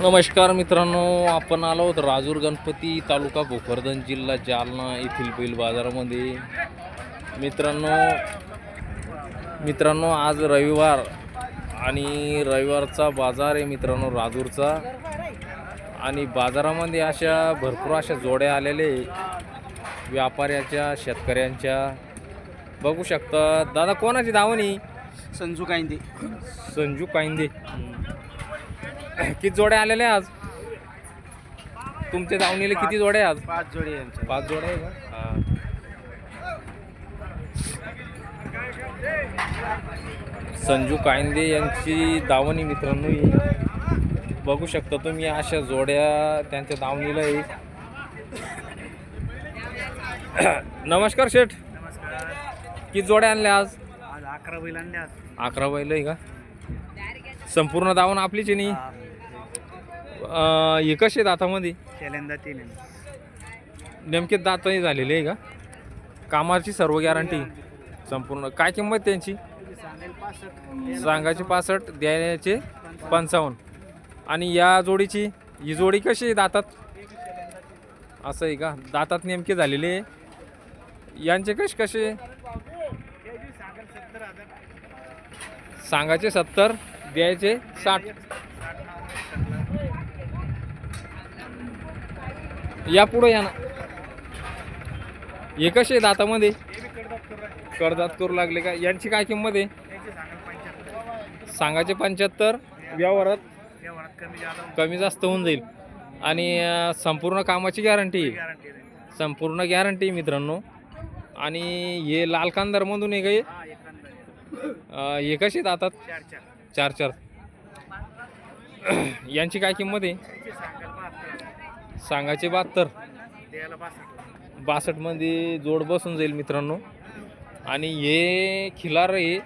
नमस्कार मित्रांनो, आपण आलो आहोत राजूर गणपती तालुका भोकरदन जिल्हा जालना येथील बैल बाजारामध्ये. मित्रांनो मित्रांनो आज रविवार आणि रविवारचा बाजार आहे मित्रांनो राजूरचा. आणि बाजारामध्ये अशा भरपूर अशा जोड्या आलेले व्यापाऱ्याच्या शेतकऱ्यांच्या. बघू शकता दादा कोणाची दावणी? संजू कांदे. संजू कांदे. किती जोड्या आलेल्या आज तुमच्या दावणीला? किती जोड्या आज? 5 जोडी आहे. 5 जोड्या आहे का? हां. संजू कांदे यांची दावणी मित्रांनो ही बघू शकता तुम्ही. अशा जोड्या त्यांच्या दावणीला आहे. नमस्कार शेठ. नमस्कार. किती जोड्या आणल्या आज? आज 11 बैल आणले. आज 11 बैल आहे का? संपूर्ण दावण आपलीच आहे. नाही हे कसे दातामध्ये? पहिल्यांदा 3 नेमके दातही झालेले आहे का? कामाची सर्व गॅरंटी संपूर्ण. काय किंमत त्यांची? सांगायची 65, द्यायचे 55. आणि या जोडीची? ही जोडी कशी आहे दातात? असं आहे का? दातात नेमके झालेले आहे. यांचे कसे? सांगायचे 70, द्यायचे 60. या पुढे या ना. हे कसे दातामध्ये? कडदात करू लागले का? यांची काय किंमत आहे? सांगायचे 75, व्यवहारात कमी जास्त होऊन जाईल. आणि संपूर्ण कामाची गॅरंटी? संपूर्ण गॅरंटी मित्रांनो. आणि हे लाल कांदारमधून आहे का? हे कसे दातात? 4 यांची काय किंमत आहे? सांगायचे 72, 62 मध्ये जोड बसून जाईल मित्रांनो. आणि हे खिलार आहे,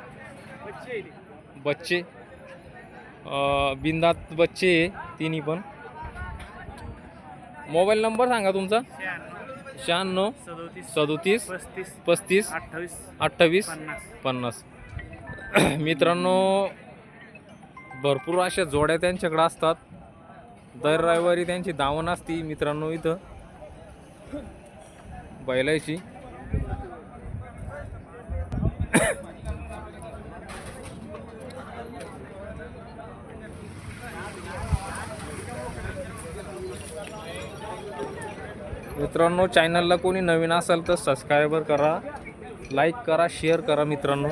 बच्चे बिंदात बच्चे तिन्ही पण. मोबाईल नंबर सांगा तुमचा. 96 37 35 28 50. मित्रांनो भरपूर अशा जोड्या त्यांच्याकडे असतात. दर रविवारी त्यांची दावण असती मित्रांनो इथं बैलाची. मित्रांनो चॅनलला कोणी नवीन असेल तर सबस्क्राईबर करा, लाईक करा, शेअर करा मित्रांनो.